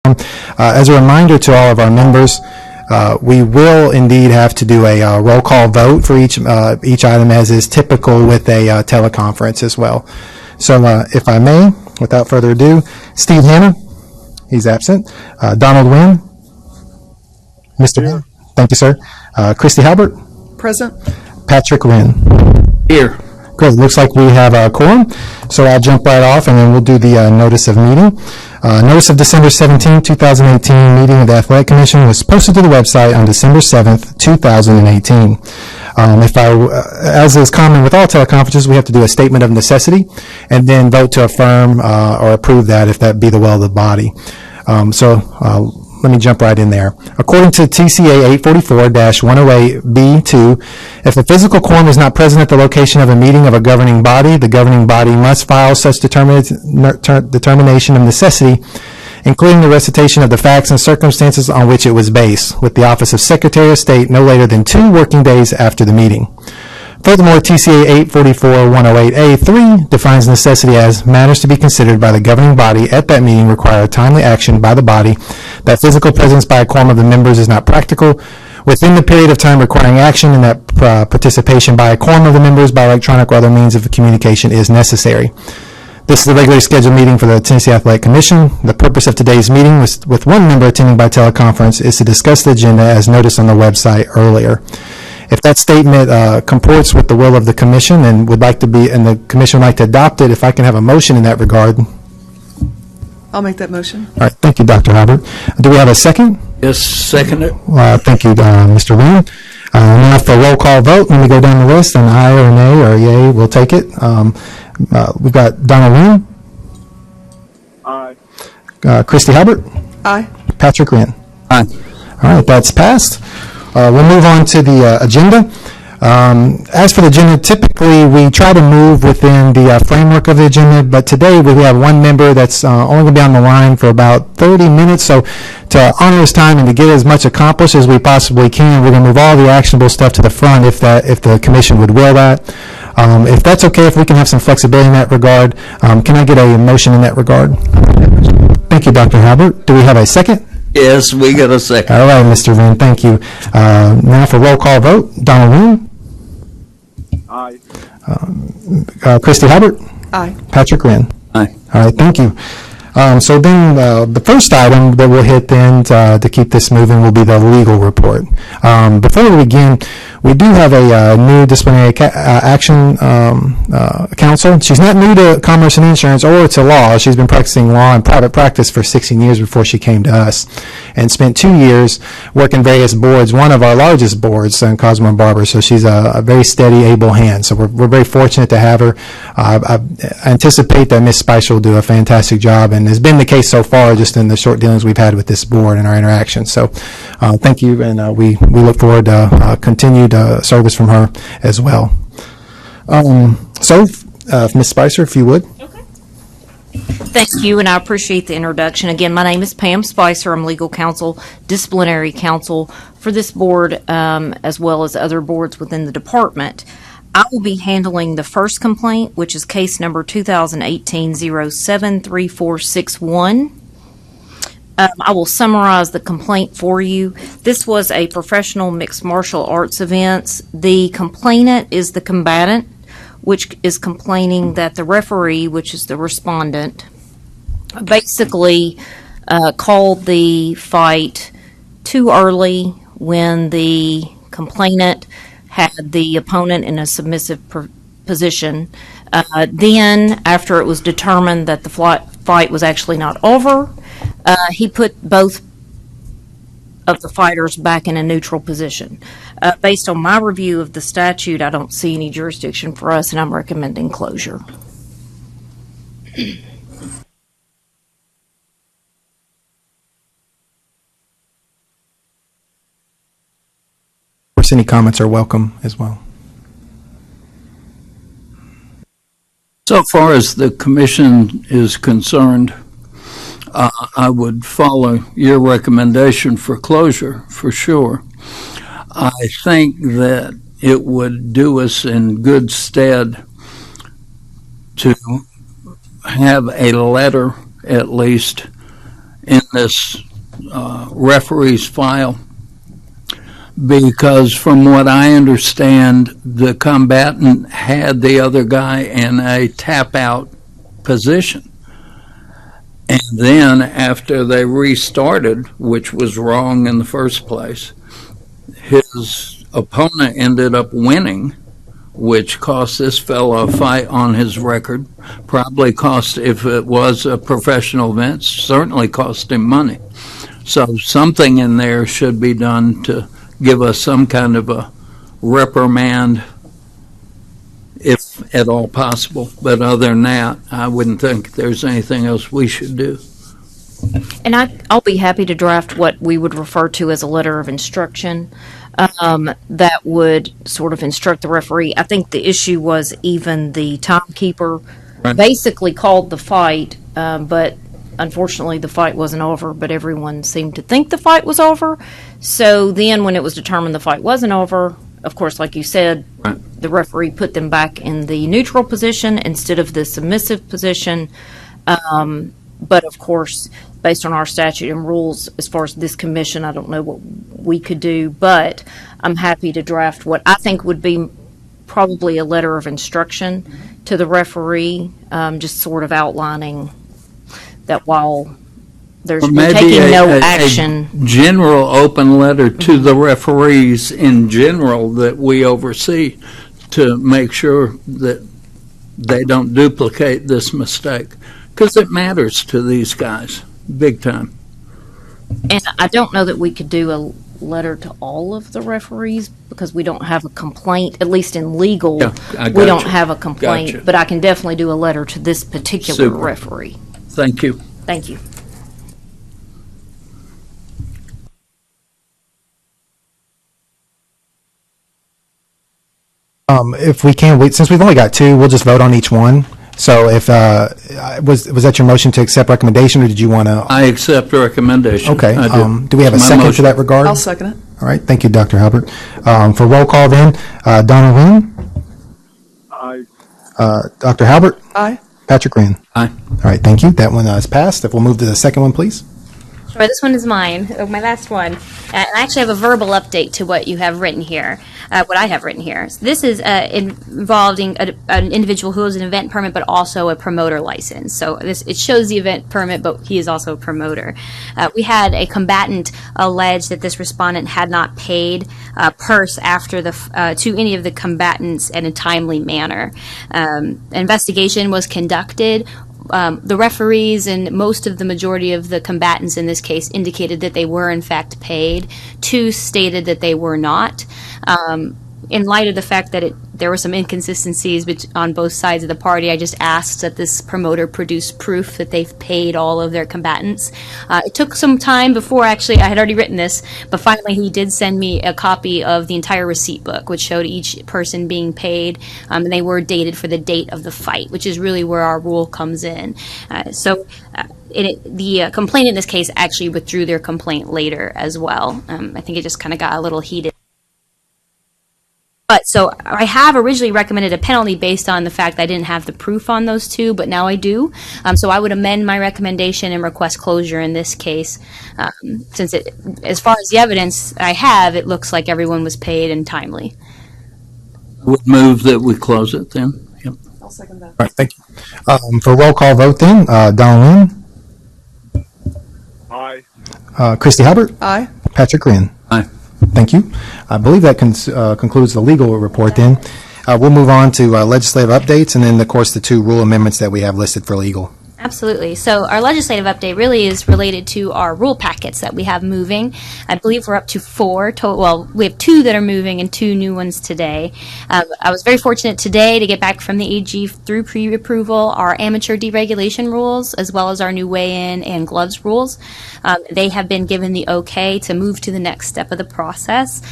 As a reminder to all of our members, we will indeed have to do a roll call vote for each item, as is typical with a teleconference as well. So if I may, without further ado, Steve Hanna, he's absent. Donald Wynn, Mr. Wynn, thank you, sir. Christy Halbert, Present. Patrick Wynn. Here. Great. Looks like we have a quorum, so I'll jump right off and then we'll do the notice of meeting. Notice of December 17, 2018 meeting of the Athletic Commission was posted to the website on December 7th, 2018. As is common with all teleconferences, we have to do a statement of necessity and then vote to affirm or approve that if that be the will of the body. Let me jump right in there. According to TCA 844-108B2, if a physical quorum is not present at the location of a meeting of a governing body, the governing body must file such determination of necessity, including the recitation of the facts and circumstances on which it was based, with the Office of Secretary of State no later than 2 working days after the meeting. Furthermore, TCA 844-108A3 defines necessity as matters to be considered by the governing body at that meeting require timely action by the body, that physical presence by a quorum of the members is not practical within the period of time requiring action, and that participation by a quorum of the members by electronic or other means of communication is necessary. This is a regularly scheduled meeting for the Tennessee Athletic Commission. The purpose of today's meeting with one member attending by teleconference is to discuss the agenda as noticed on the website earlier. If that statement comports with the will of the commission and the commission would like to adopt it, if I can have a motion in that regard. I'll make that motion. All right, thank you, Dr. Halbert. Do we have a second? Yes, second it. Thank you, Mr. Wynn. Now for a roll call vote, let me go down the list, and aye or nay or yay, we'll take it. We've got Donald Wynn. Aye. Christy Halbert. Aye. Patrick Wynn. Aye. All right, that's passed. We'll move on to the agenda. As for the agenda, typically we try to move within the framework of the agenda, but today we have one member that's only going to be on the line for about 30 minutes. So to honor his time and to get as much accomplished as we possibly can, we're going to move all the actionable stuff to the front if the commission would will that. If that's okay, if we can have some flexibility in that regard, can I get a motion in that regard? Thank you, Dr. Halbert. Do we have a second? Yes, we got a second. All right, Mr. Wynn, thank you. Now for roll call vote, Donald Wynn. Aye. Christy Halbert. Aye. Patrick Wynn. Aye. All right, thank you. So then the first item that we'll hit then to keep this moving will be the legal report. Before we begin, we do have a new disciplinary action counsel. She's not new to commerce and insurance or to law. She's been practicing law in private practice for 16 years before she came to us, and spent 2 years working various boards, one of our largest boards in Cosmo and Barber. So she's a very steady, able hand. So we're very fortunate to have her. I anticipate that Ms. Spicer will do a fantastic job, and has been the case so far just in the short dealings we've had with this board and our interactions. So thank you, and we look forward to continued service from her as well. Ms. Spicer, if you would. Okay. Thank you, and I appreciate the introduction. Again, my name is Pam Spicer. I'm legal counsel, disciplinary counsel for this board, as well as other boards within the department. I will be handling the first complaint, which is case number 2018-073461. I will summarize the complaint for you. This was a professional mixed martial arts event. The complainant is the combatant, which is complaining that the referee, which is the respondent, basically called the fight too early when the complainant had the opponent in a submissive position. Then, after it was determined that the fight was actually not over, he put both of the fighters back in a neutral position. Based on my review of the statute, I don't see any jurisdiction for us, and I'm recommending closure. Of course, any comments are welcome as well. So far as the commission is concerned, I would follow your recommendation for closure for sure. I think that it would do us in good stead to have a letter at least in this referee's file, because from what I understand, the combatant had the other guy in a tap-out position. And then after they restarted, which was wrong in the first place, his opponent ended up winning, which cost this fellow a fight on his record. Probably cost, if it was a professional event, certainly cost him money. So something in there should be done to give us some kind of a reprimand, if at all possible. But other than that, I wouldn't think there's anything else we should do. And I'll be happy to draft what we would refer to as a letter of instruction that would sort of instruct the referee. I think the issue was even the timekeeper basically called the fight, but unfortunately the fight wasn't over, but everyone seemed to think the fight was over. So then when it was determined the fight wasn't over, of course, like you said, the referee put them back in the neutral position instead of the submissive position. But of course, based on our statute and rules, as far as this commission, I don't know what we could do, but I'm happy to draft what I think would be probably a letter of instruction to the referee, just sort of outlining that while we're taking no action. A general open letter to the referees in general that we oversee to make sure that they don't duplicate this mistake, because it matters to these guys big time. And I don't know that we could do a letter to all of the referees because we don't have a complaint, at least in legal. We don't have a complaint, but I can definitely do a letter to this particular referee. Thank you. Thank you. If we can, since we've only got two, we'll just vote on each one. So if, was that your motion to accept recommendation, or did you want to? I accept recommendation. Okay. I do. Do we have a second to that regard? I'll second it. All right. Thank you, Dr. Halbert. For roll call then, Donald Wynn, Aye. Dr. Halbert, Aye. Patrick Green. Aye. All right. Thank you. That one is passed. If we'll move to the second one, please. Sure, this one is mine, my last one. I actually have a verbal update to what you have written here, what I have written here. So this is involving an individual who has an event permit but also a promoter license. So it shows the event permit, but he is also a promoter. We had a combatant allege that this respondent had not paid purse after to any of the combatants in a timely manner. An investigation was conducted. The referees and most of the majority of the combatants in this case indicated that they were in fact paid. Two stated that they were not. In light of the fact that there were some inconsistencies on both sides of the party, I just asked that this promoter produce proof that they've paid all of their combatants. It took some time before actually I had already written this, but finally he did send me a copy of the entire receipt book, which showed each person being paid, and they were dated for the date of the fight, which is really where our rule comes in. The complainant in this case actually withdrew their complaint later as well. I think it just kind of got a little heated. But so I have originally recommended a penalty based on the fact that I didn't have the proof on those two, but now I do. So I would amend my recommendation and request closure in this case, since as far as the evidence I have, it looks like everyone was paid and timely. Would move that we close it then. Yep. I'll second that. All right. Thank you. For roll call vote then, Donald Wynn, Aye. Christy Halbert, Aye. Patrick Green. Aye. Thank you. I believe that concludes the legal report then. We'll move on to legislative updates and then, of course, the two rule amendments that we have listed for legal. Absolutely. So our legislative update really is related to our rule packets that we have moving. I believe we're up to 4 total. Well, we have 2 that are moving and 2 new ones today. I was very fortunate today to get back from the AG through pre-approval our amateur deregulation rules as well as our new weigh-in and gloves rules. They have been given the okay to move to the next step of the process.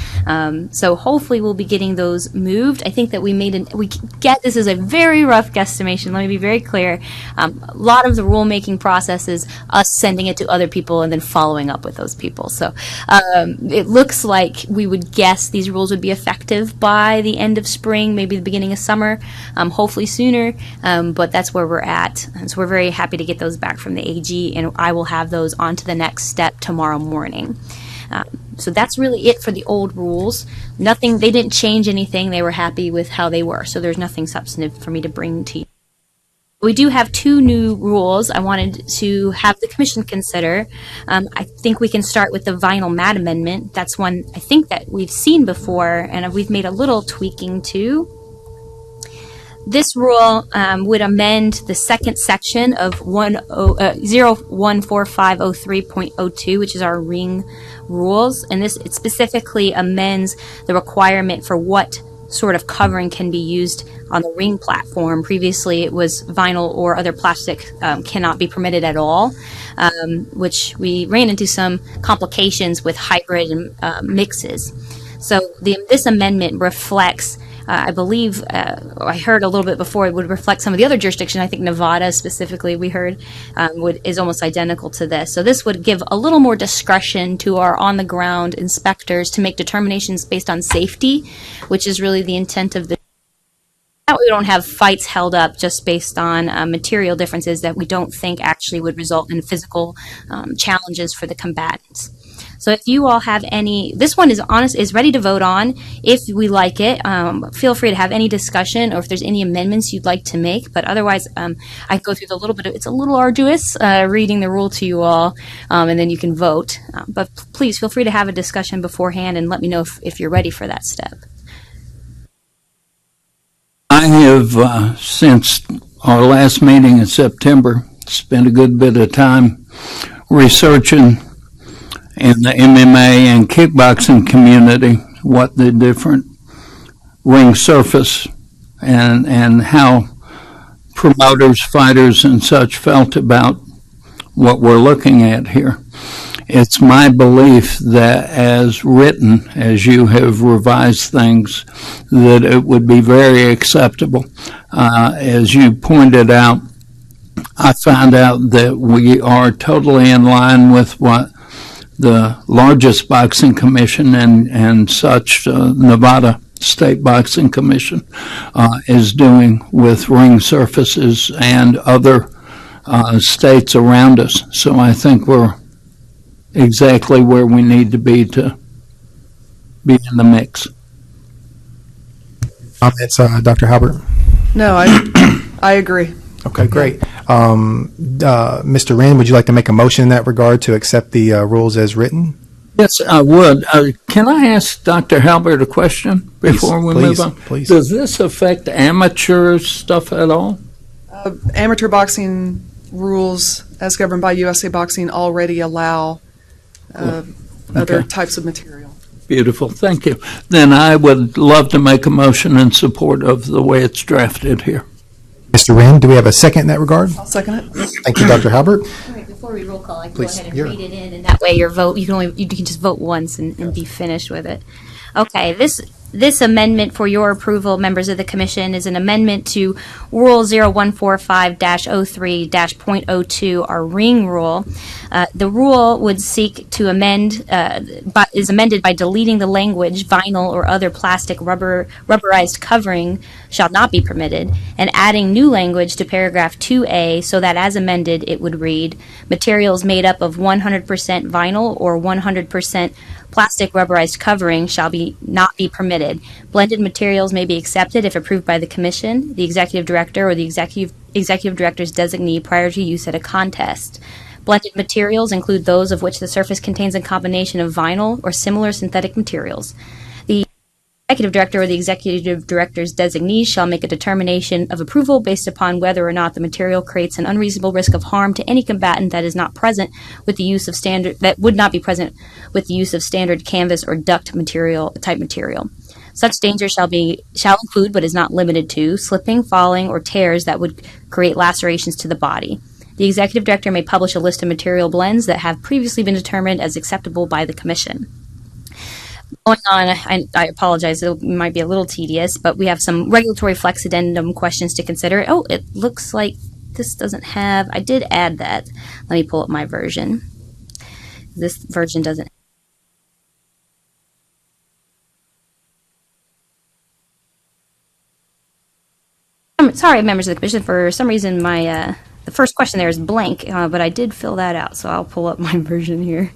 So hopefully we'll be getting those moved. I think that this is a very rough guesstimation. Let me be very clear. A lot lot of the rulemaking process is us sending it to other people and then following up with those people. So it looks like we would guess these rules would be effective by the end of spring, maybe the beginning of summer, hopefully sooner, but that's where we're at. And so we're very happy to get those back from the AG, and I will have those on to the next step tomorrow morning. So that's really it for the old rules. Nothing, they didn't change anything. They were happy with how they were. So there's nothing substantive for me to bring to you. We do have two new rules I wanted to have the commission consider. I think we can start with the vinyl mat amendment. That's one I think that we've seen before, and we've made a little tweaking to. This rule would amend the second section of 014503.02, which is our ring rules, and it specifically amends the requirement for what sort of covering can be used on the ring platform. Previously, it was vinyl or other plastic cannot be permitted at all, which we ran into some complications with hybrid mixes. So this amendment reflects, I believe, I heard a little bit before, it would reflect some of the other jurisdictions. I think Nevada specifically, we heard, is almost identical to this. So this would give a little more discretion to our on-the-ground inspectors to make determinations based on safety, which is really the intent of the. That way we don't have fights held up just based on material differences that we don't think actually would result in physical challenges for the combatants. So if you all have any, this one is ready to vote on. If we like it, feel free to have any discussion, or if there's any amendments you'd like to make. But otherwise, I go through it's a little arduous reading the rule to you all, and then you can vote. But please feel free to have a discussion beforehand and let me know if you're ready for that step. I have, since our last meeting in September, spent a good bit of time researching in the MMA and kickboxing community what the different ring surface and how promoters, fighters, and such felt about what we're looking at here. It's my belief that as written, as you have revised things, that it would be very acceptable. As you pointed out, I found out that we are totally in line with what the largest boxing commission and such, Nevada State Boxing Commission, is doing with ring surfaces and other states around us. So I think we're exactly where we need to be in the mix. Comments, Dr. Halbert? No, I agree. Okay, great. Mr. Wren, would you like to make a motion in that regard to accept the rules as written? Yes, I would. Can I ask Dr. Halbert a question before we move on? Please. Does this affect amateur stuff at all? Amateur boxing rules, as governed by USA Boxing, already allow other types of material. Beautiful. Thank you. Then I would love to make a motion in support of the way it's drafted here. Mr. Wren, do we have a second in that regard? I'll second it. Thank you, Dr. Halbert. All right, before we roll call, I can Please, go ahead and you're- read it in, and that way your vote, you can just vote once and be finished with it. Okay, this amendment for your approval, members of the commission, is an amendment to Rule 0145-03-.02, our ring rule. The rule would seek to is amended by deleting the language vinyl or other plastic rubberized covering shall not be permitted, and adding new language to paragraph 2A so that as amended it would read, materials made up of 100% vinyl or 100% plastic rubberized covering shall not be permitted. Blended materials may be accepted if approved by the Commission, the Executive Director, or the Executive Director's designee prior to use at a contest. Blended materials include those of which the surface contains a combination of vinyl or similar synthetic materials. The Executive Director or the Executive Director's designee shall make a determination of approval based upon whether or not the material creates an unreasonable risk of harm to any combatant that is not present with the use of that would not be present with the use of standard canvas or duct type material. Such danger shall include, but is not limited to, slipping, falling, or tears that would create lacerations to the body. The Executive Director may publish a list of material blends that have previously been determined as acceptable by the Commission. Going on, I apologize, it might be a little tedious, but we have some regulatory flex addendum questions to consider. Oh, it looks like this doesn't have, I did add that. Let me pull up my version. This version doesn't. I'm sorry, members of the commission, for some reason my the first question there is blank, but I did fill that out, so I'll pull up my version here.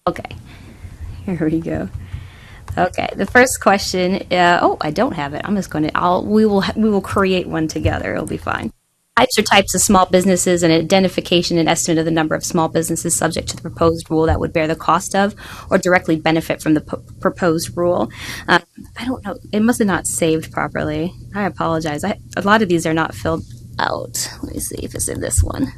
Okay, here we go. Okay, the first question. Oh, I don't have it. I'm just going to. We will create one together. It'll be fine. Types of small businesses and identification and estimate of the number of small businesses subject to the proposed rule that would bear the cost of or directly benefit from the proposed rule. I don't know. It must have not saved properly. I apologize. A lot of these are not filled out. Let me see if it's in this one.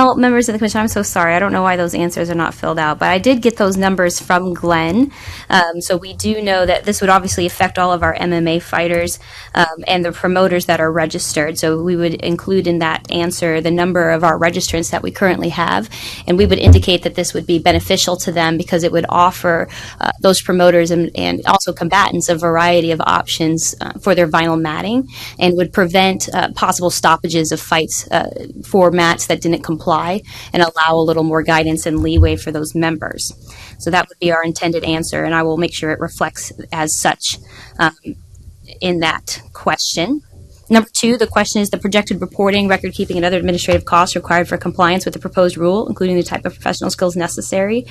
Well, members of the commission, I'm so sorry. I don't know why those answers are not filled out, but I did get those numbers from Glenn. So we do know that this would obviously affect all of our MMA fighters and the promoters that are registered. So we would include in that answer the number of our registrants that we currently have, and we would indicate that this would be beneficial to them because it would offer those promoters and also combatants a variety of options for their vinyl matting, and would prevent possible stoppages of fights for mats that didn't comply, and allow a little more guidance and leeway for those members. So that would be our intended answer, and I will make sure it reflects as such in that question. Number 2, the question is the projected reporting, record keeping, and other administrative costs required for compliance with the proposed rule, including the type of professional skills necessary.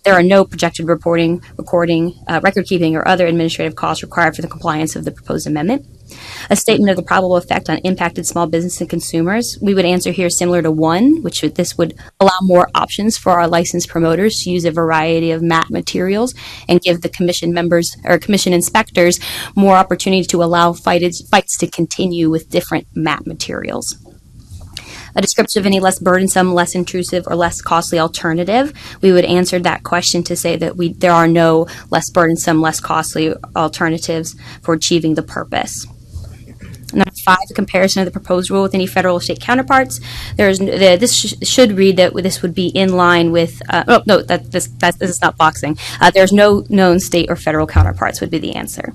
There are no projected reporting, recording, record keeping, or other administrative costs required for the compliance of the proposed amendment. A statement of the probable effect on impacted small business and consumers. We would answer here similar to 1, this would allow more options for our licensed promoters to use a variety of mat materials and give the commission members or commission inspectors more opportunity to allow fights to continue with different mat materials. A description of any less burdensome, less intrusive, or less costly alternative. We would answer that question to say that there are no less burdensome, less costly alternatives for achieving the purpose. Number 5, a comparison of the proposed rule with any federal or state counterparts. This should read that this would be in line with. This is not boxing. There's no known state or federal counterparts would be the answer.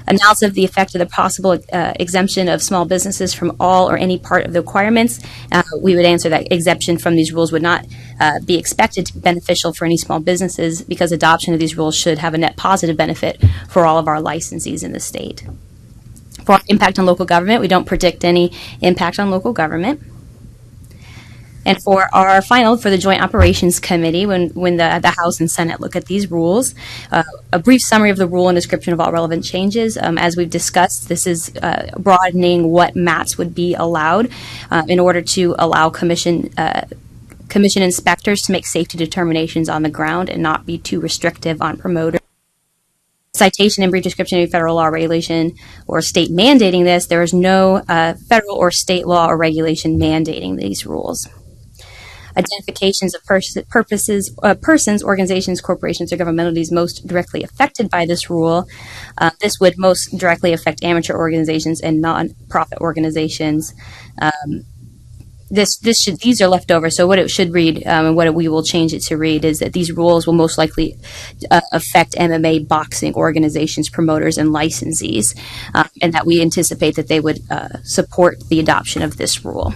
Analysis of the effect of the possible exemption of small businesses from all or any part of the requirements. We would answer that exemption from these rules would not be expected to be beneficial for any small businesses because adoption of these rules should have a net positive benefit for all of our licensees in the state. For impact on local government, we don't predict any impact on local government. And for our final, for the Joint Operations Committee, when the House and Senate look at these rules, a brief summary of the rule and description of all relevant changes. As we've discussed, this is broadening what mats would be allowed in order to allow commission inspectors to make safety determinations on the ground and not be too restrictive on promoters. Citation and brief description of federal law, regulation, or state mandating this. There is no federal or state law or regulation mandating these rules. Identifications of persons, organizations, corporations, or governmental entities most directly affected by this rule. This would most directly affect amateur organizations and non-profit organizations. These are left over. So what it should read, and what we will change it to read, is that these rules will most likely affect MMA boxing organizations, promoters, and licensees, and that we anticipate that they would support the adoption of this rule.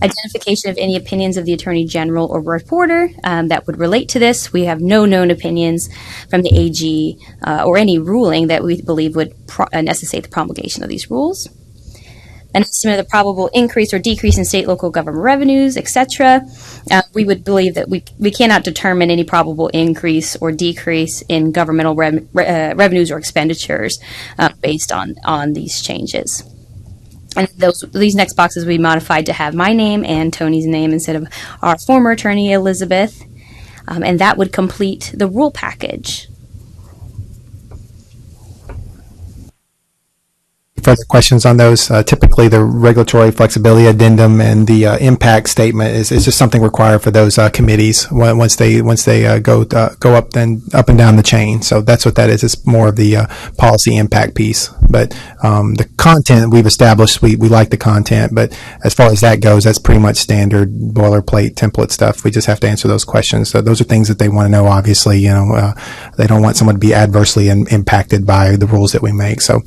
Identification of any opinions of the Attorney General or reporter that would relate to this. We have no known opinions from the AG or any ruling that we believe would necessitate the promulgation of these rules. An estimate of the probable increase or decrease in state, local government revenues, etc. We would believe that we cannot determine any probable increase or decrease in governmental revenues or expenditures based on these changes. And these next boxes will be modified to have my name and Tony's name instead of our former attorney, Elizabeth. And that would complete the rule package. further questions on those, typically the regulatory flexibility addendum and the impact statement is just something required for those committees once they go up and down the chain. So that's what that is. It's more of the policy impact piece. But the content we've established, we like the content. But as far as that goes, that's pretty much standard boilerplate template stuff. We just have to answer those questions. So those are things that they want to know. Obviously, they don't want someone to be adversely impacted by the rules that we make. So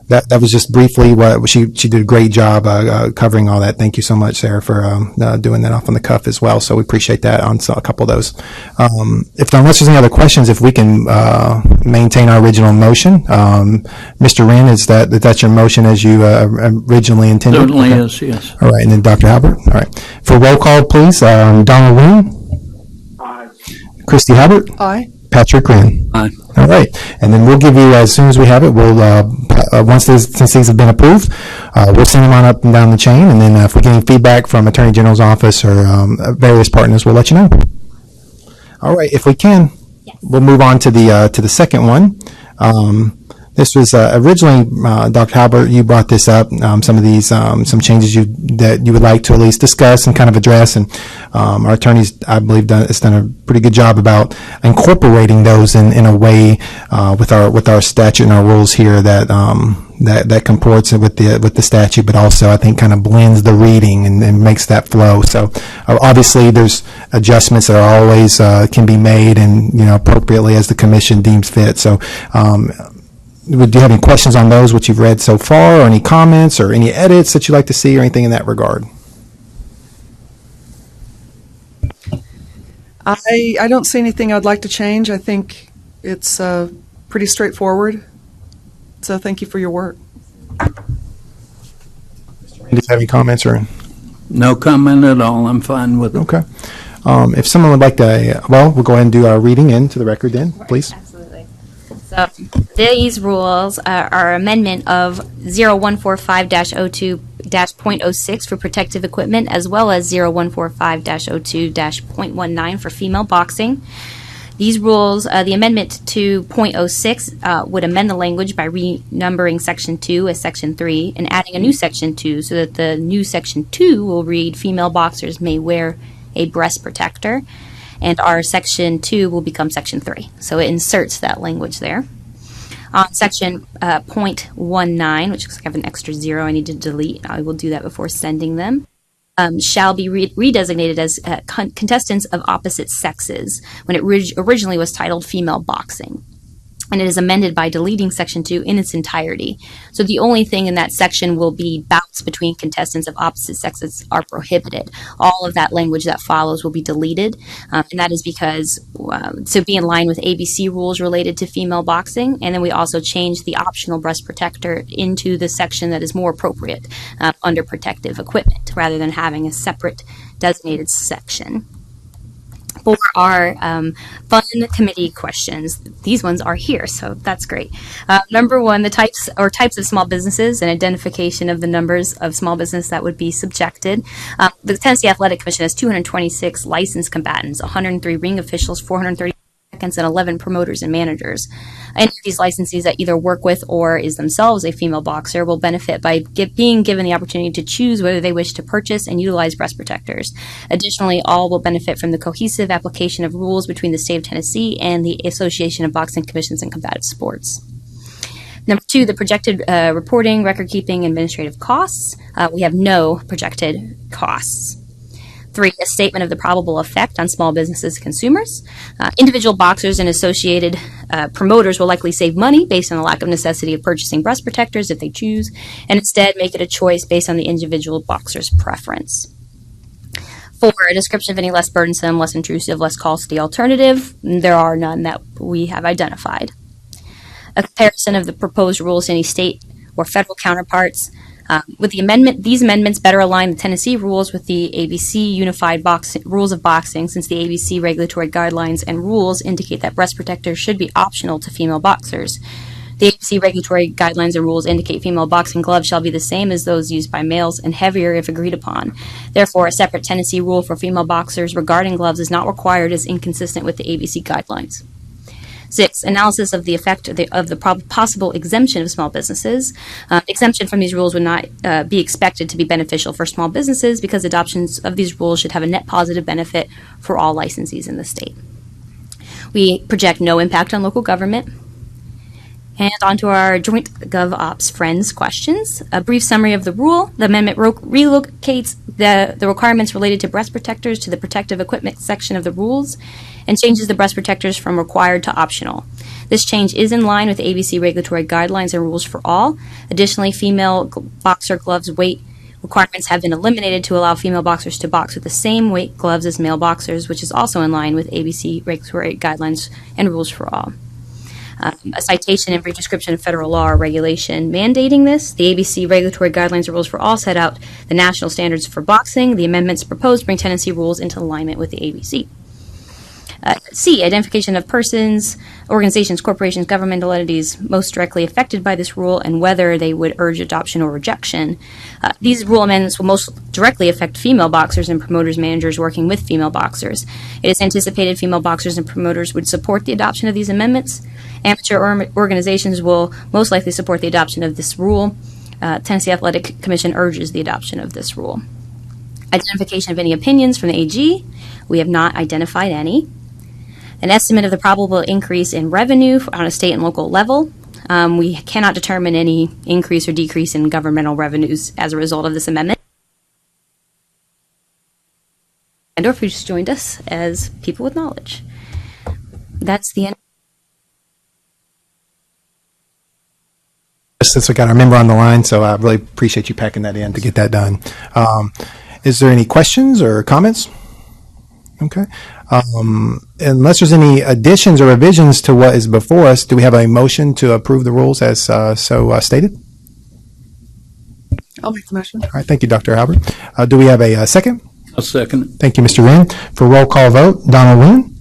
that was just briefly what she did a great job covering all that. Thank you so much, Sarah, for doing that off on the cuff as well. So we appreciate that on a couple of those. Unless there's any other questions, if we can maintain our original motion, Mr. Wren, that's your motion as you originally intended? Certainly Okay. is, yes. All right, and then Dr. Halbert. All right, for roll call, please. Donald Wren, Aye. Christy Halbert, Aye. Patrick Wren. Aye. All right, and then we'll give you, as soon as we have it, we'll since these have been approved, we'll send them on up and down the chain, and then if we get any feedback from Attorney General's office or various partners, we'll let you know. All right, if we can, we'll move on to the second one. This was originally, Dr. Halbert, you brought this up, some of these, some changes that you would like to at least discuss and kind of address, and our attorneys, I believe, has done a pretty good job about incorporating those in a way with our statute and our rules here that comports with the statute, but also I think kind of blends the reading and makes that flow. So obviously there's adjustments that are always can be made and appropriately as the commission deems fit. So do you have any questions on those, what you've read so far, or any comments or any edits that you'd like to see or anything in that regard? I don't see anything I'd like to change. I think it's pretty straightforward. So thank you for your work. Do you have any comments or? No comment at all. I'm fine with it. Okay. If someone would like to, we'll go ahead and do our reading into the record then, please. Absolutely. So these rules are amendment of 0145-02-.06 for protective equipment, as well as 0145-02-.19 for female boxing. These rules, the amendment to .06 would amend the language by renumbering Section 2 as Section 3 and adding a new Section 2 so that the new Section 2 will read, female boxers may wear a breast protector, and our Section 2 will become Section 3. So it inserts that language there. On Section .19, which looks like I have an extra zero I need to delete, I will do that before sending them. Shall be redesignated as contestants of opposite sexes when it originally was titled female boxing. And it is amended by deleting Section 2 in its entirety. So the only thing in that section will be bouts between contestants of opposite sexes are prohibited. All of that language that follows will be deleted. And that is because, to be in line with ABC rules related to female boxing. And then we also changed the optional breast protector into the section that is more appropriate under protective equipment, rather than having a separate designated section. For our fun committee questions, these ones are here, so that's great. Number one, the types of small businesses and identification of the numbers of small business that would be subjected. The Tennessee Athletic Commission has 226 licensed combatants, 103 ring officials, 430 seconds, and 11 promoters and managers. Any of these licensees that either work with or is themselves a female boxer will benefit by being given the opportunity to choose whether they wish to purchase and utilize breast protectors. Additionally, all will benefit from the cohesive application of rules between the state of Tennessee and the Association of Boxing Commissions and Combative Sports. Number two, the projected reporting, record keeping, and administrative costs. We have no projected costs. 3, a statement of the probable effect on small businesses and consumers. Individual boxers and associated promoters will likely save money based on the lack of necessity of purchasing breast protectors if they choose, and instead make it a choice based on the individual boxer's preference. 4, a description of any less burdensome, less intrusive, less costly alternative. There are none that we have identified. A comparison of the proposed rules to any state or federal counterparts. With the amendment, these amendments better align the Tennessee rules with the ABC Unified Rules of Boxing, since the ABC regulatory guidelines and rules indicate that breast protectors should be optional to female boxers. The ABC regulatory guidelines and rules indicate female boxing gloves shall be the same as those used by males and heavier if agreed upon. Therefore, a separate Tennessee rule for female boxers regarding gloves is not required, as inconsistent with the ABC guidelines. 6, analysis of the effect of the possible exemption of small businesses. Exemption from these rules would not be expected to be beneficial for small businesses because adoptions of these rules should have a net positive benefit for all licensees in the state. We project no impact on local government. And on to our joint GovOps friends questions. A brief summary of the rule. The amendment relocates the requirements related to breast protectors to the protective equipment section of the rules and changes the breast protectors from required to optional. This change is in line with ABC regulatory guidelines and rules for all. Additionally, female boxer gloves weight requirements have been eliminated to allow female boxers to box with the same weight gloves as male boxers, which is also in line with ABC regulatory guidelines and rules for all. A citation and brief description of federal law or regulation mandating this. The ABC regulatory guidelines and rules for all set out the national standards for boxing. The amendments proposed bring tenancy rules into alignment with the ABC. C, identification of persons, organizations, corporations, governmental entities most directly affected by this rule and whether they would urge adoption or rejection. These rule amendments will most directly affect female boxers and promoters managers working with female boxers. It is anticipated female boxers and promoters would support the adoption of these amendments. Amateur organizations will most likely support the adoption of this rule. Tennessee Athletic Commission urges the adoption of this rule. Identification of any opinions from the AG. We have not identified any. An estimate of the probable increase in revenue on a state and local level. We cannot determine any increase or decrease in governmental revenues as a result of this amendment. And who just joined us as people with knowledge. That's the end. Since we got our member on the line, so I really appreciate you packing that in to get that done. Is there any questions or comments? Okay. Unless there's any additions or revisions to what is before us, do we have a motion to approve the rules as stated? I'll make the motion. All right. Thank you, Dr. Halbert. Do we have a second? A second. Thank you, Mr. Wynn. For roll call vote, Donald Wynn,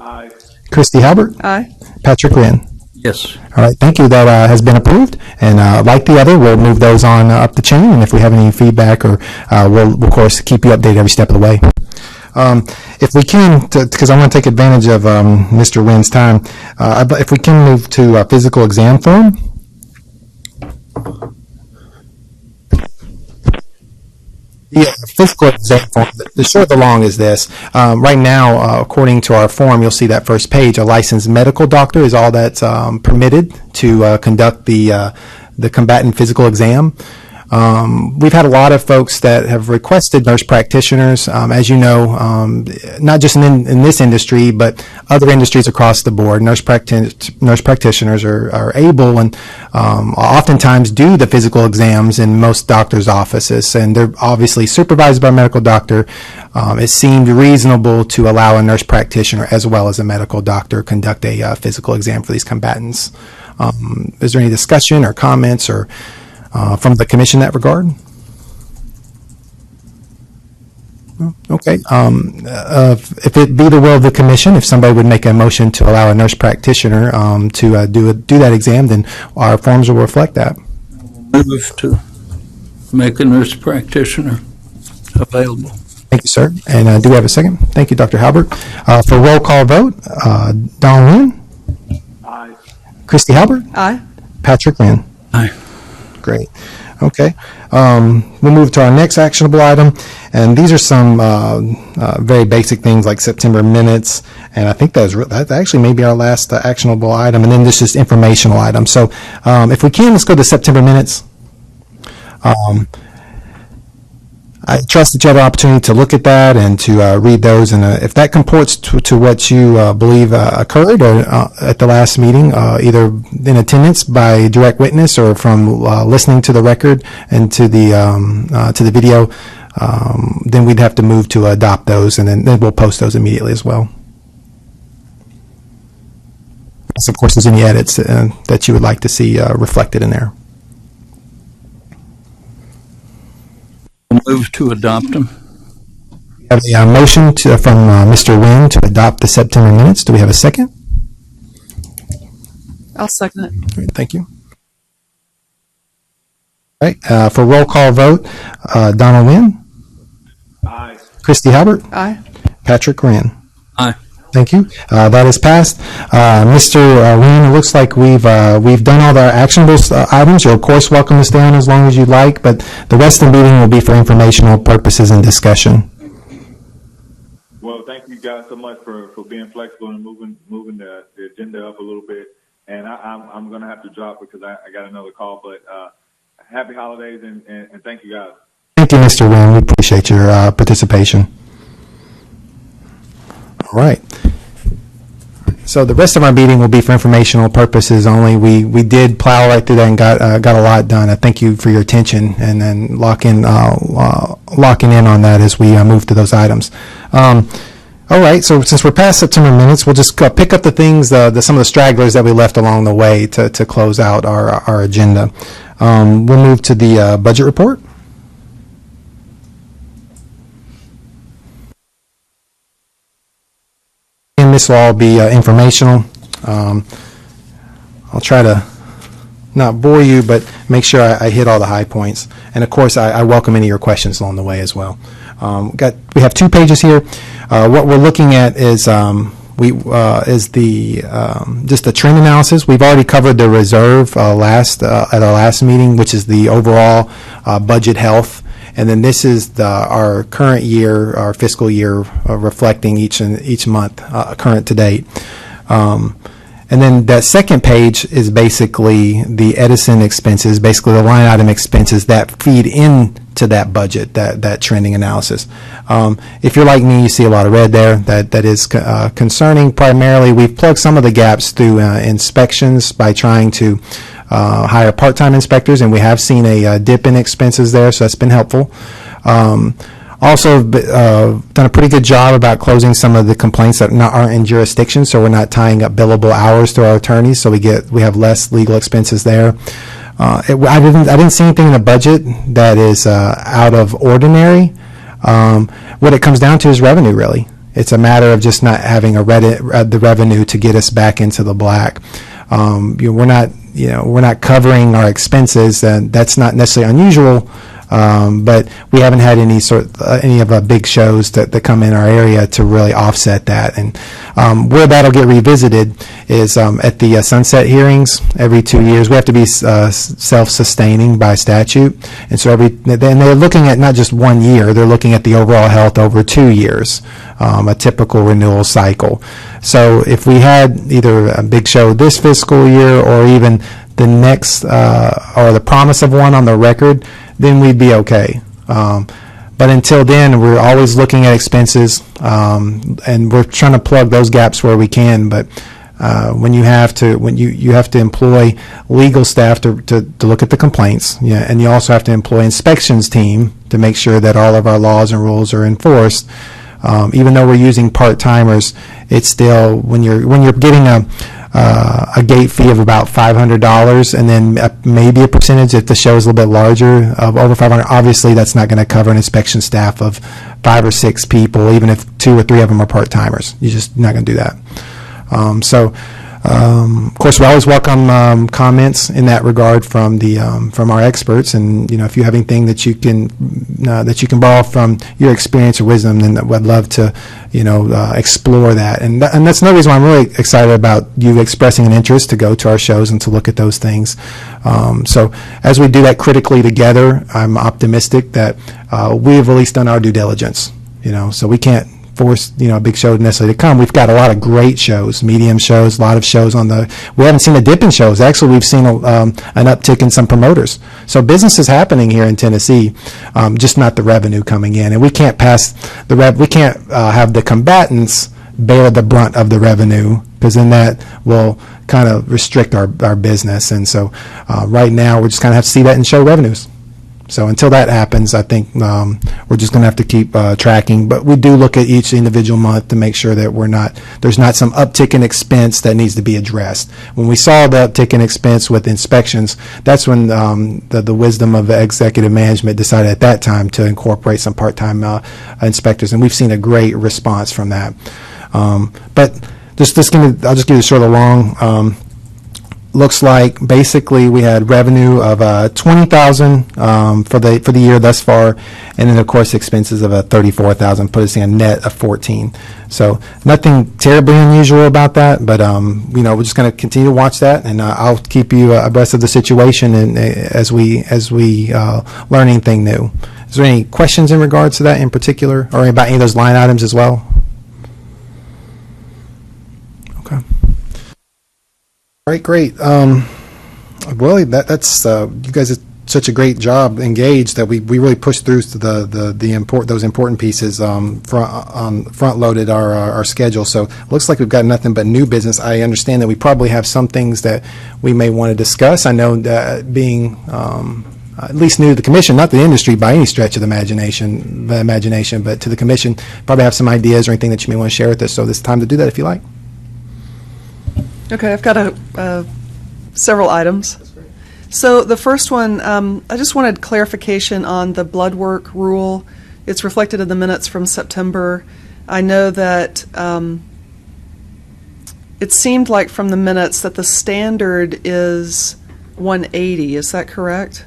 Aye. Christy Halbert, Aye. Patrick Wynn. Yes. All right, thank you. That has been approved. And like the other, we'll move those on up the chain. And if we have any feedback, or we'll, of course, keep you updated every step of the way. If we can, because I want to take advantage of Mr. Wynn's time, if we can move to physical exam form. The physical exam form, the short of the long is this. Right now, according to our form, you'll see that first page, a licensed medical doctor is all that's permitted to conduct the combatant physical exam. We've had a lot of folks that have requested nurse practitioners, as you know, not just in this industry, but other industries across the board. Nurse practitioners are able and oftentimes do the physical exams in most doctors' offices, and they're obviously supervised by a medical doctor. It seemed reasonable to allow a nurse practitioner as well as a medical doctor conduct a physical exam for these combatants. Is there any discussion or comments or from the commission in that regard? Okay. If it be the will of the commission, if somebody would make a motion to allow a nurse practitioner to do that exam, then our forms will reflect that. Move to make a nurse practitioner available. Thank you, sir. And do we have a second? Thank you, Dr. Halbert. For roll call vote, Don Lynn? Aye. Christy Halbert? Aye. Patrick Lynn? Aye. Great. Okay. We'll move to our next actionable item. And these are some very basic things like September minutes. And I think that actually may be our last actionable item. And then this is informational item. So if we can, let's go to September minutes. I trust that you had an opportunity to look at that and to read those. And if that comports to what you believe occurred or, at the last meeting, either in attendance by direct witness or from listening to the record and to the video, then we'd have to move to adopt those, and then we'll post those immediately as well. So, of course, there's any edits that you would like to see reflected in there. Move to adopt them. We have a motion from Mr. Wynn to adopt the September minutes. Do we have a second? I'll second it. Great, thank you. All right, for roll call vote, Donald Wynn? Aye. Christy Halbert? Aye. Patrick Wynn? Aye. Thank you. That is passed. Mr. Ween, it looks like we've done all the actionable items. You're of course welcome to stay on as long as you'd like, but the rest of the meeting will be for informational purposes and discussion. Well, thank you guys so much for being flexible and moving the agenda up a little bit. And I'm going to have to drop because I got another call. But happy holidays and thank you guys. Thank you, Mr. Wynn. We appreciate your participation. All right. So the rest of our meeting will be for informational purposes only. We did plow right through that and got a lot done. I thank you for your attention and then locking in on that as we move to those items. All right. So since we're past September minutes, we'll just pick up the things, some of the stragglers that we left along the way to close out our agenda. We'll move to the budget report. And this will all be informational. I'll try to not bore you, but make sure I hit all the high points. And of course, I welcome any of your questions along the way as well. We have 2 pages here. What we're looking at is just the trend analysis. We've already covered the reserve at our last meeting, which is the overall budget health. And then this is our current year, our fiscal year, reflecting each month, current to date. And then that second page is basically the Edison expenses, basically the line item expenses that feed into that budget, that trending analysis. If you're like me, you see a lot of red there. That is concerning. Primarily, we've plugged some of the gaps through inspections by trying to hire part-time inspectors, and we have seen a dip in expenses there, so that's been helpful. Also, done a pretty good job about closing some of the complaints that aren't in jurisdiction, so we're not tying up billable hours to our attorneys, so we have less legal expenses there. I didn't see anything in the budget that is out of ordinary. What it comes down to is revenue, really. It's a matter of just not having the revenue to get us back into the black. We're not covering our expenses, and that's not necessarily unusual. But we haven't had any of our big shows that come in our area to really offset that. And where that'll get revisited is at the sunset hearings every 2 years. We have to be self-sustaining by statute, and so they're looking at not just 1 year; they're looking at the overall health over 2 years, a typical renewal cycle. So if we had either a big show this fiscal year or even the next or the promise of one on the record, then we'd be okay. But until then, we're always looking at expenses, and we're trying to plug those gaps where we can. But when you have to employ legal staff to look at the complaints, and you also have to employ inspections team to make sure that all of our laws and rules are enforced. Even though we're using part-timers, it's still when you're getting a gate fee of about $500, and then maybe a percentage if the show is a little bit larger of over $500. Obviously, that's not going to cover an inspection staff of 5 or 6 people, even if 2 or 3 of them are part-timers. You're just not going to do that. Of course, we always welcome comments in that regard from our experts, and if you have anything that you can borrow from your experience or wisdom, then I'd love to explore that. And that's another reason why I'm really excited about you expressing an interest to go to our shows and to look at those things. So as we do that critically together, I'm optimistic that we have at least done our due diligence. So we can't force a big show necessarily to come. We've got a lot of great shows, medium shows, a lot of shows we haven't seen a dip in shows. Actually, we've seen an uptick in some promoters. So business is happening here in Tennessee, just not the revenue coming in. And we can't we can't have the combatants bear the brunt of the revenue, because then that will kind of restrict our business. And so right now we just kind of have to see that in show revenues. So until that happens, I think we're just going to have to keep tracking. But we do look at each individual month to make sure that there's not some uptick in expense that needs to be addressed. When we saw the uptick in expense with inspections, that's when the wisdom of the executive management decided at that time to incorporate some part-time inspectors, and we've seen a great response from that. But I'll just give you sort of long. looks like basically we had revenue of $20,000 for the year thus far, and then of course expenses of $34,000, put us in a net of 14. So nothing terribly unusual about that, but we're just going to continue to watch that, and I'll keep you abreast of the situation and as we learn anything new. Is there any questions in regards to that in particular, or about any of those line items as well? Okay. All right, great. Well, that's you guys did such a great job, engaged, that we really pushed through to those important pieces. Front loaded our schedule. So it looks like we've got nothing but new business. I understand that we probably have some things that we may want to discuss. I know that being at least new to the commission, not the industry by any stretch of the imagination, but to the commission, probably have some ideas or anything that you may want to share with us. So this is time to do that if you like. Okay, I've got several items. So the first one, I just wanted clarification on the blood work rule. It's reflected in the minutes from September. I know that it seemed like from the minutes that the standard is 180. Is that correct?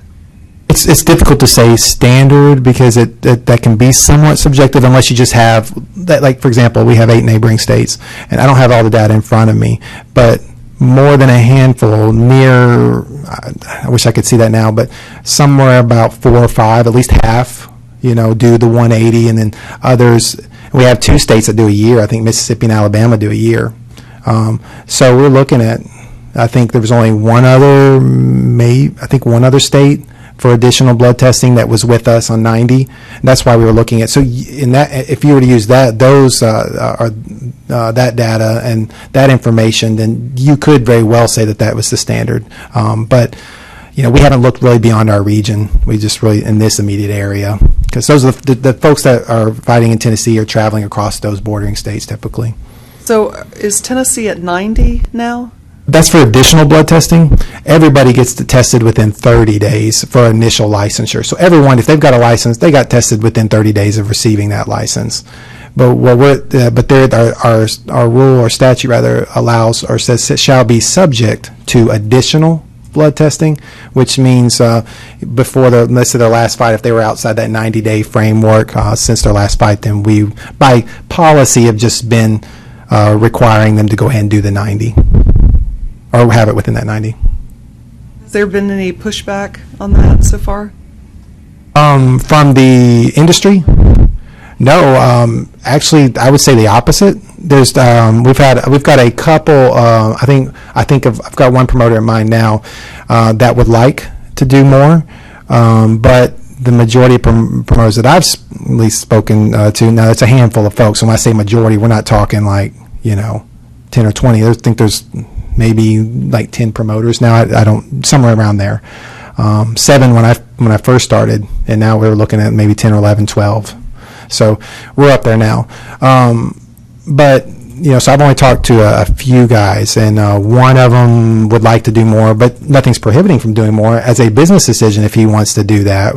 It's difficult to say standard because that can be somewhat subjective unless you just have that. Like, for example, we have 8 neighboring states, and I don't have all the data in front of me, but more than a handful, I wish I could see that now, but somewhere about 4 or 5, at least half, do the 180, and then others. We have 2 states that do a year. I think Mississippi and Alabama do a year. So we're looking at, I think there was only one other state for additional blood testing that was with us on 90. And that's why we were looking at. So in that, if you were to use that data and that information, then you could very well say that was the standard. But we haven't looked really beyond our region. We just really in this immediate area, because those are the folks that are fighting in Tennessee are traveling across those bordering states typically. So is Tennessee at 90 now? That's for additional blood testing. Everybody gets tested within 30 days for initial licensure. So everyone, if they've got a license, they got tested within 30 days of receiving that license. But our rule or statute rather allows or says it shall be subject to additional blood testing, which means before let's say their last fight, if they were outside that 90-day framework since their last fight, then we, by policy, have just been requiring them to go ahead and do the 90. Or have it within that 90. Has there been any pushback on that so far? From the industry? No. Actually, I would say the opposite. There's we've got a couple. I've got one promoter in mind now that would like to do more, but the majority of promoters that I've at least spoken to, now it's a handful of folks. So when I say majority, we're not talking like 10 or 20. I think there's maybe like 10 promoters now. I don't, somewhere around there. 7 when I first started, and now we're looking at maybe 10 or 11, 12. So we're up there now. But so I've only talked to a few guys, and one of them would like to do more, but nothing's prohibiting from doing more. As a business decision, if he wants to do that,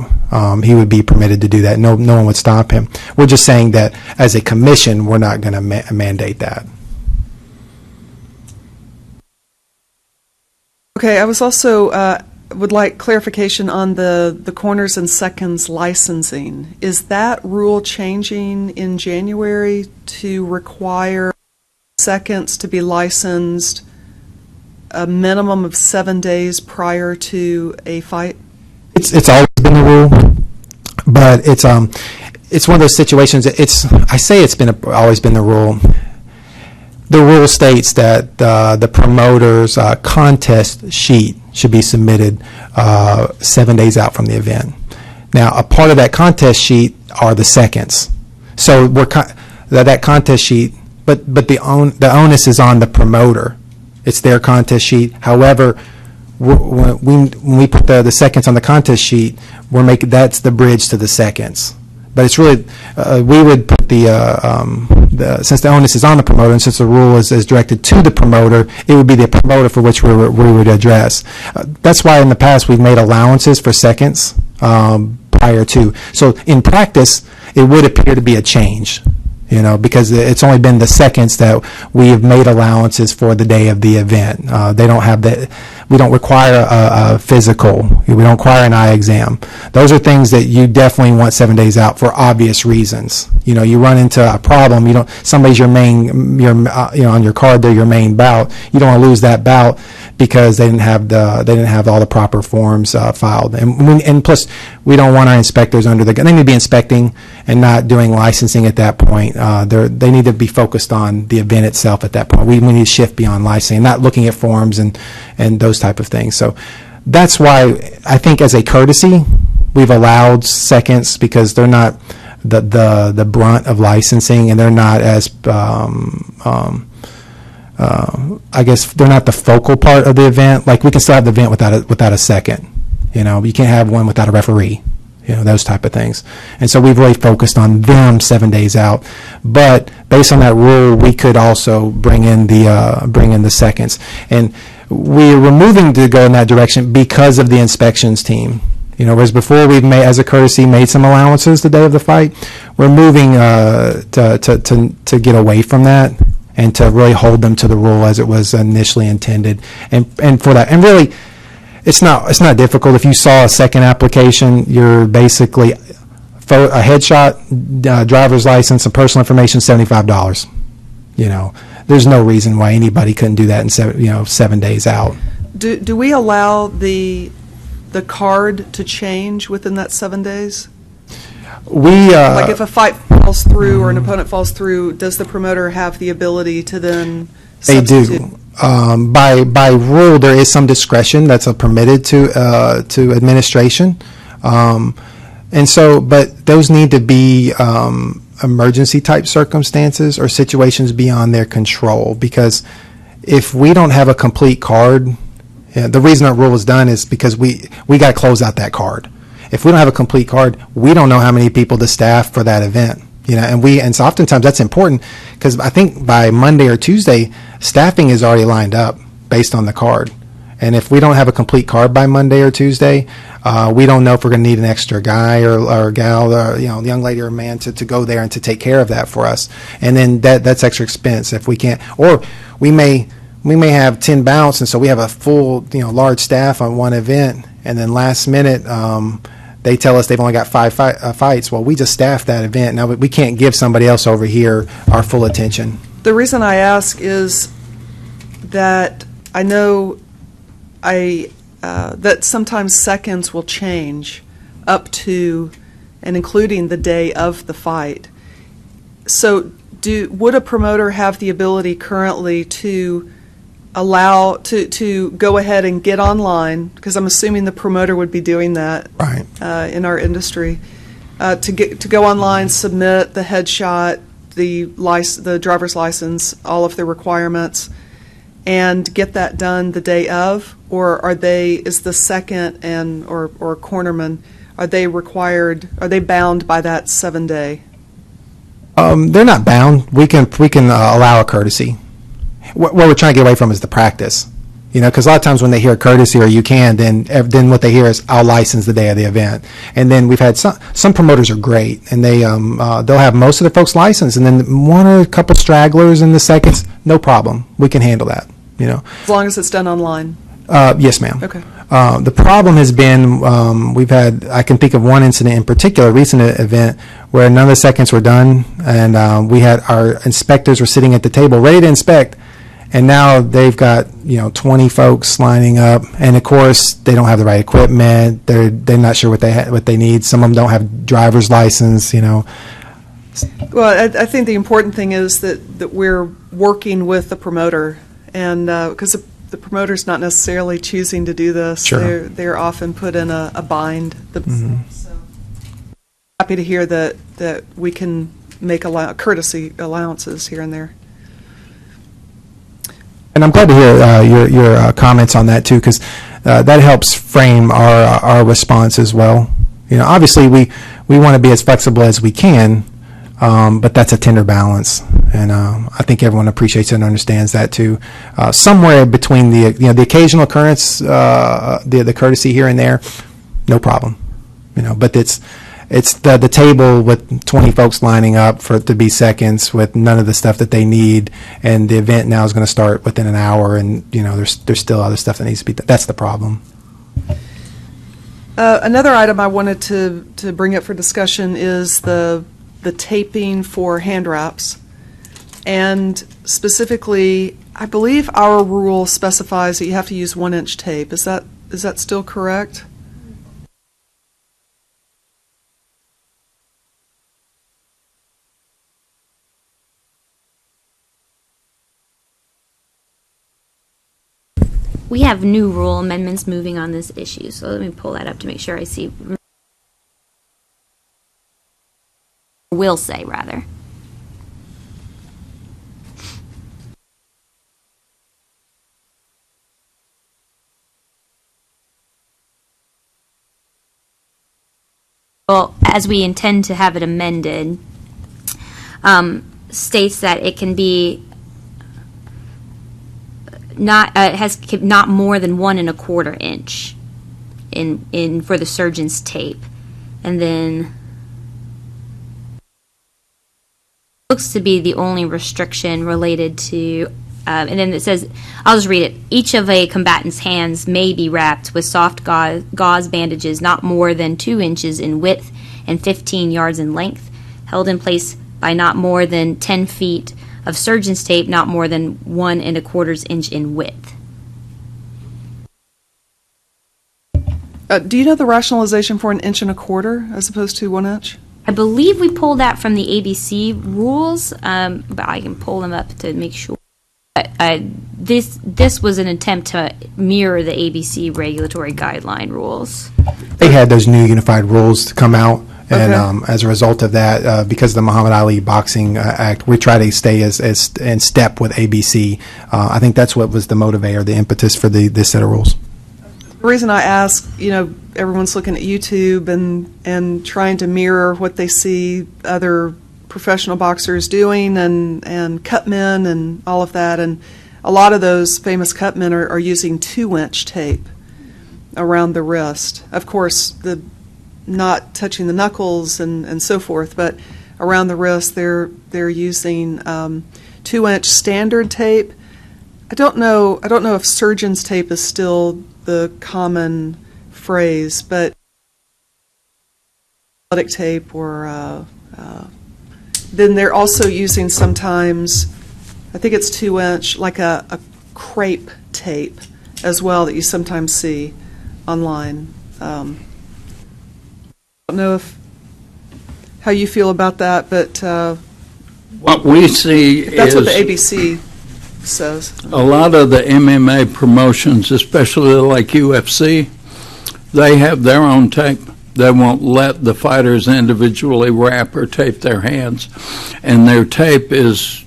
he would be permitted to do that. No one would stop him. We're just saying that as a commission, we're not going to mandate that. Okay, I was also would like clarification on the corners and seconds licensing. Is that rule changing in January to require seconds to be licensed a minimum of 7 days prior to a fight? It's always been the rule, but it's one of those situations. Always been the rule. The rule states that the promoter's contest sheet should be submitted 7 days out from the event. Now, a part of that contest sheet are the seconds. So that contest sheet, but the onus is on the promoter. It's their contest sheet. However, when we put the seconds on the contest sheet, that's the bridge to the seconds. But it's really, we would put since the onus is on the promoter, and since the rule is directed to the promoter, it would be the promoter for which we would address. That's why in the past we've made allowances for seconds prior to. So in practice, it would appear to be a change, because it's only been the seconds that we have made allowances for the day of the event. They don't have that. We don't require a physical. We don't require an eye exam. Those are things that you definitely want 7 days out for obvious reasons. You know, you run into a problem. You don't. Somebody's your main. On your card, they're your main bout. You don't want to lose that bout because they didn't have all the proper forms filed. And plus, we don't want our inspectors under the gun. They need to be inspecting and not doing licensing at that point. They need to be focused on the event itself at that point. We need to shift beyond licensing, not looking at forms and those type of things. So that's why I think as a courtesy, we've allowed seconds because they're not the brunt of licensing, and they're not as I guess they're not the focal part of the event. Like, we can still have the event without a second. You know, you can't have one without a referee. You know, those type of things. And so we've really focused on them 7 days out. But based on that rule, we could also bring in the seconds. And we're moving to go in that direction because of the inspections team. You know, whereas before we've made, as a courtesy, made some allowances the day of the fight, we're moving to get away from that and to really hold them to the rule as it was initially intended. And for that, and really, it's not difficult. If you saw a second application, you're basically a headshot, driver's license, and personal information, $75. You know, there's no reason why anybody couldn't do that in 7 days out. Do we allow the card to change within that 7 days? Like if a fight falls through or an opponent falls through, does the promoter have the ability to then substitute? They do. By rule, there is some discretion that's permitted to administration, and so, but those need to be emergency type circumstances or situations beyond their control. Because if we don't have a complete card, the reason that rule was done is because we got to close out that card. If we don't have a complete card, we don't know how many people to staff for that event. You know, and so oftentimes that's important because I think by Monday or Tuesday, staffing is already lined up based on the card. And if we don't have a complete card by Monday or Tuesday, we don't know if we're going to need an extra guy or gal, or young lady or man to go there and to take care of that for us. And then that's extra expense if we can't. Or we may have 10 bouts, and so we have a full large staff on one event, and then last minute. They tell us they've only got 5 fights. Well, we just staffed that event. Now, we can't give somebody else over here our full attention. The reason I ask is that I know that sometimes seconds will change up to and including the day of the fight. So would a promoter have the ability currently to allow to go ahead and get online, because I'm assuming the promoter would be doing that right. In our industry, to go online, submit the headshot, the driver's license, all of the requirements, and get that done the day of? Or is the second or cornerman, are they bound by that 7 day? They're not bound. We can allow a courtesy. What we're trying to get away from is the practice, because a lot of times when they hear courtesy or you can, then what they hear is I'll license the day of the event. And then we've had some promoters are great, and they'll have most of the folks licensed, and then one or a couple stragglers in the seconds, no problem. We can handle that, As long as it's done online. Yes, ma'am. Okay. The problem has been I can think of one incident in particular, a recent event, where none of the seconds were done, and we had our inspectors were sitting at the table ready to inspect, and now they've got 20 folks lining up, and of course they don't have the right equipment. They're not sure what they need. Some of them don't have driver's license. Well, I think the important thing is that we're working with the promoter, and because the promoter's not necessarily choosing to do this. Sure. They're often put in a bind themselves. So happy to hear that we can make courtesy allowances here and there. And I'm glad to hear your comments on that too, because that helps frame our response as well. Obviously we want to be as flexible as we can, but that's a tender balance, and I think everyone appreciates and understands that too. Somewhere between the occasional occurrence, the courtesy here and there, no problem. But It's the table with 20 folks lining up for it to be seconds with none of the stuff that they need, and the event now is going to start within an hour, and there's still other stuff that needs to be. That's the problem. Another item I wanted to bring up for discussion is the taping for hand wraps, and specifically, I believe our rule specifies that you have to use 1-inch tape. Is that still correct? We have new rule amendments moving on this issue, so let me pull that up to make sure I see. Will say, rather. Well, as we intend to have it amended, states that it can be has not more than 1 1/4 inch in for the surgeon's tape, and then looks to be the only restriction related to. And then it says, I'll just read it. Each of a combatant's hands may be wrapped with soft gauze bandages not more than 2 inches in width and 15 yards in length, held in place by not more than 10 feet of surgeon's tape, not more than 1 1/4 inch in width. Do you know the rationalization for 1 1/4 inch as opposed to 1 inch? I believe we pulled that from the ABC rules, but I can pull them up to make sure. This was an attempt to mirror the ABC regulatory guideline rules. They had those new unified rules to come out, and Okay. as a result of that, because of the Muhammad Ali Boxing Act, we try to stay as in step with ABC. I think that's what was the motivator, the impetus for this set of rules. The reason I ask, everyone's looking at YouTube and trying to mirror what they see other professional boxers doing and cut men and all of that, and a lot of those famous cut men are using 2-inch tape around the wrist. Of course, not touching the knuckles and so forth, but around the wrist they're using 2-inch standard tape. I don't know if surgeon's tape is still the common phrase, but tape or then they're also using sometimes, I think it's 2-inch, like a crepe tape as well that you sometimes see online. I don't know how you feel about that, but What we see that's is what the ABC says. a lot of the MMA promotions, especially like UFC, they have their own tape. They won't let the fighters individually wrap or tape their hands. And their tape is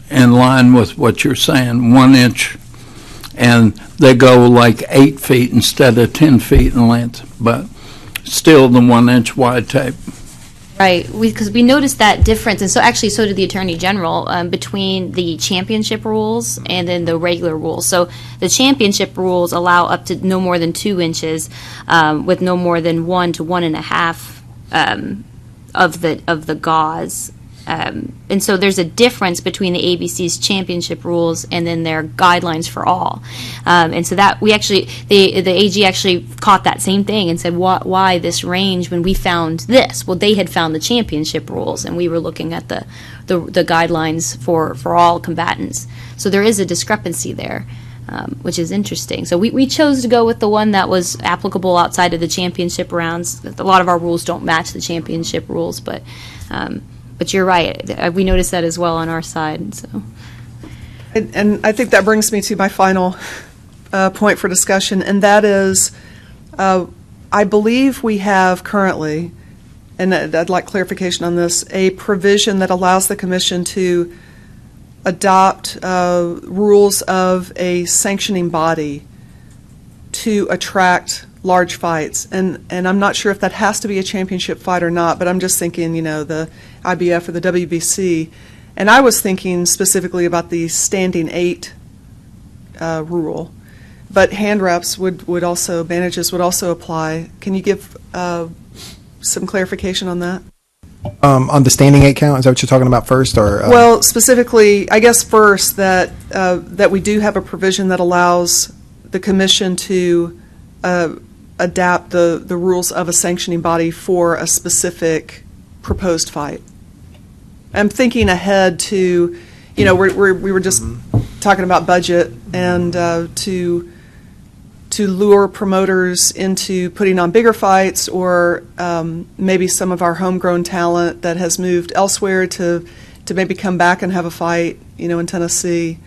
in line with what you're saying, 1 inch. And they go like 8 feet instead of 10 feet in length, but still the 1 inch wide tape. Right, because we noticed that difference, and so did the Attorney General, between the championship rules and then the regular rules. So the championship rules allow up to no more than 2 inches, with no more than 1 to 1.5 of the gauze. And so there's a difference between the ABC's championship rules and then their guidelines for all. And so that the AG actually caught that same thing and said, why this range when we found this? Well, they had found the championship rules, and we were looking at the guidelines for all combatants. So there is a discrepancy there, which is interesting. So we chose to go with the one that was applicable outside of the championship rounds. A lot of our rules don't match the championship rules, but you're right. We noticed that as well on our side. So, And I think that brings me to my final point for discussion, and that is, I believe we have currently, and I'd like clarification on this, a provision that allows the Commission to adopt rules of a sanctioning body to attract large fights, and I'm not sure if that has to be a championship fight or not, but I'm just thinking, the IBF or the WBC, and I was thinking specifically about the standing 8 rule, but hand wraps bandages would also apply. Can you give some clarification on that? On the standing 8 count, is that what you're talking about first, or? Well, specifically, I guess first, that we do have a provision that allows the commission to adapt the rules of a sanctioning body for a specific proposed fight. I'm thinking ahead to, we were just talking about budget, and to lure promoters into putting on bigger fights, or maybe some of our homegrown talent that has moved elsewhere to maybe come back and have a fight, in Tennessee.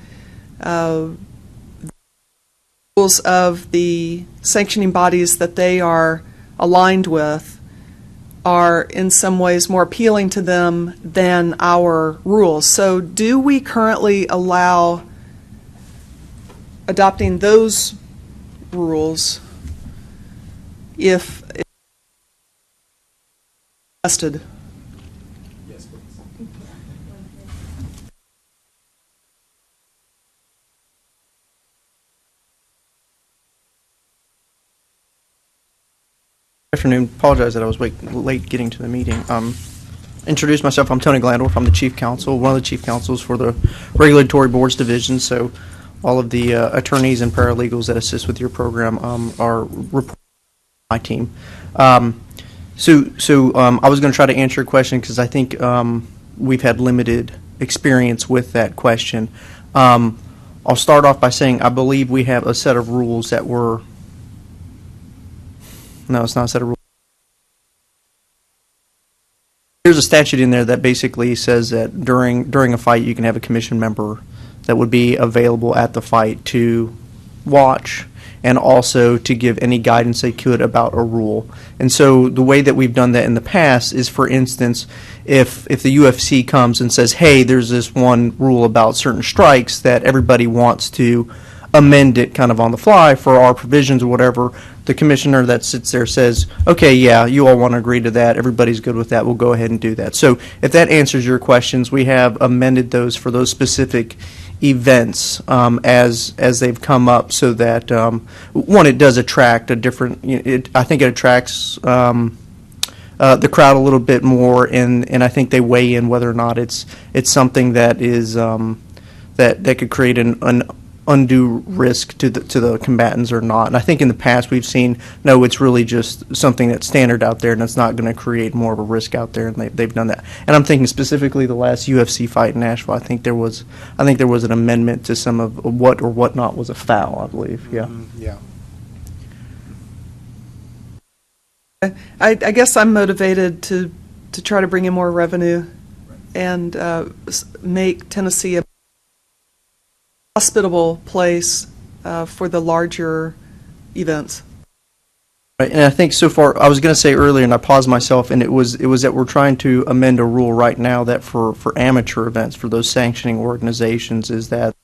Rules of the sanctioning bodies that they are aligned with are in some ways more appealing to them than our rules. So do we currently allow adopting those rules if tested? Yes, please. Afternoon. Apologize that I was late getting to the meeting. Introduce myself. I'm Tony Glandorf. I'm the Chief Counsel, one of the Chief Counsels for the Regulatory Boards Division. So all of the attorneys and paralegals that assist with your program are reporting to my team. So I was going to try to answer your question because I think we've had limited experience with that question. I'll start off by saying I believe we have a set of rules that were. No, it's not a set of rules. There's a statute in there that basically says that during a fight you can have a commission member that would be available at the fight to watch and also to give any guidance they could about a rule. And so the way that we've done that in the past is, for instance, if the UFC comes and says, hey, there's this one rule about certain strikes that everybody wants to amend it kind of on the fly for our provisions or whatever, the commissioner that sits there says, okay, yeah, you all want to agree to that, everybody's good with that, we'll go ahead and do that. So if that answers your questions, we have amended those for those specific events as they've come up, so that one, it does attract a different, I think it attracts the crowd a little bit more, and I think they weigh in whether or not it's something that is that could create an undue risk to the combatants or not. And I think in the past we've seen, no, it's really just something that's standard out there and it's not going to create more of a risk out there, and they've done that. And I'm thinking specifically the last UFC fight in Nashville, I think there was an amendment to some of what or what not was a foul, I believe. Yeah. Yeah. I guess I'm motivated to try to bring in more revenue and make Tennessee a hospitable place for the larger events. Right, and I think so far, I was going to say earlier, and I paused myself, and it was that we're trying to amend a rule right now that for amateur events, for those sanctioning organizations, is that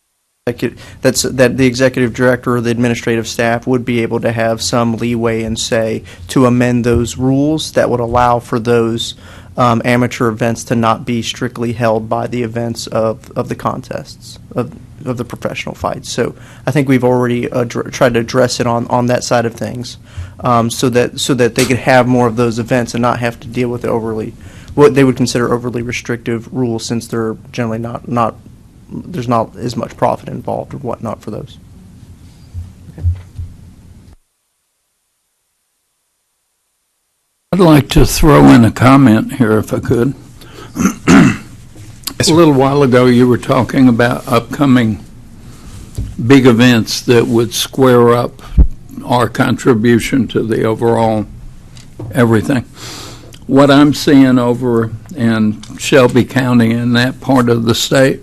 the executive director or the administrative staff would be able to have some leeway and say to amend those rules that would allow for those amateur events to not be strictly held by the events of the contests of the professional fights. So I think we've already tried to address it on that side of things, so that they could have more of those events and not have to deal with what they would consider overly restrictive rules, since they're generally not there's not as much profit involved or whatnot for those. Okay. I'd like to throw in a comment here, if I could. A little while ago, you were talking about upcoming big events that would square up our contribution to the overall everything. What I'm seeing over in Shelby County and that part of the state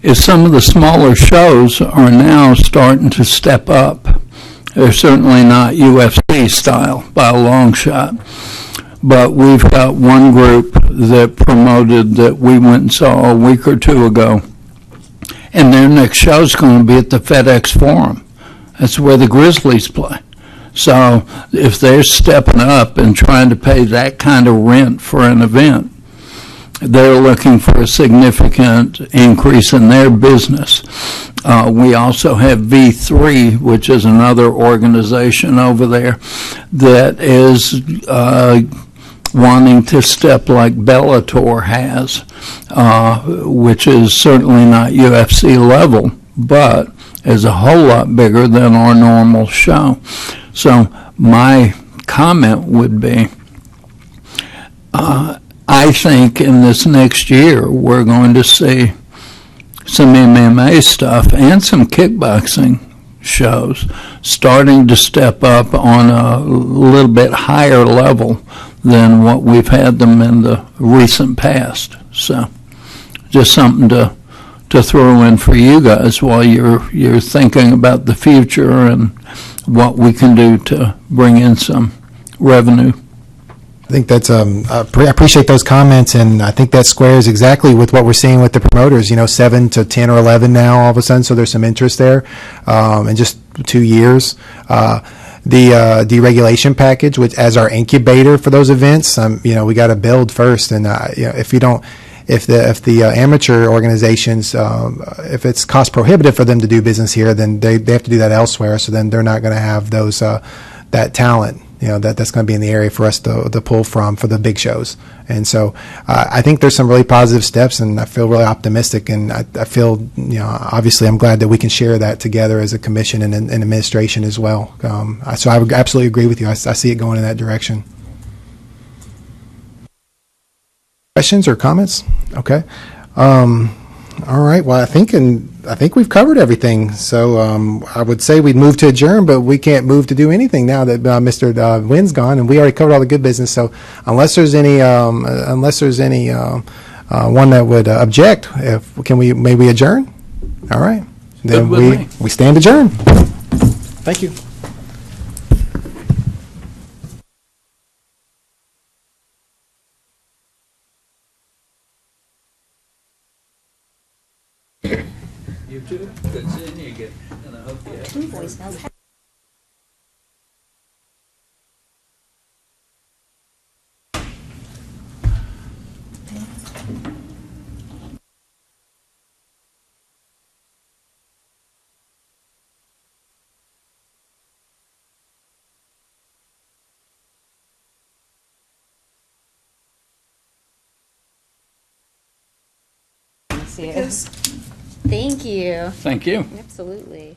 is some of the smaller shows are now starting to step up. They're certainly not UFC style by a long shot, but we've got one group that promoted that we went and saw a week or two ago, and their next show is going to be at the FedEx Forum. That's where the Grizzlies play. So if they're stepping up and trying to pay that kind of rent for an event, they're looking for a significant increase in their business. We also have V3, which is another organization over there that is wanting to step like Bellator has, which is certainly not UFC level, but is a whole lot bigger than our normal show. So my comment would be, I think in this next year we're going to see some MMA stuff and some kickboxing shows starting to step up on a little bit higher level than what we've had them in the recent past. So just something to throw in for you guys while you're thinking about the future and what we can do to bring in some revenue. I think that's, I appreciate those comments, and I think that squares exactly with what we're seeing with the promoters, 7 to 10 or 11 now all of a sudden, so there's some interest there in just 2 years. The deregulation package, which as our incubator for those events, we got to build first, and if the amateur organizations, if it's cost prohibitive for them to do business here, then they have to do that elsewhere, so then they're not going to have those that talent. That's going to be in the area for us to pull from for the big shows. And so I think there's some really positive steps, and I feel really optimistic. And I feel, obviously I'm glad that we can share that together as a commission and administration as well. So I would absolutely agree with you. I see it going in that direction. Questions or comments? Okay. All right. Well, I think we've covered everything. So I would say we'd move to adjourn, but we can't move to do anything now that Mr. Wynn's gone, and we already covered all the good business. So unless there's any one that would object, can we maybe adjourn? All right. Then we stand adjourned. Thank you. You too. Good seeing you again, and I hope you have Voicemails. Thank you. Thank you. Absolutely.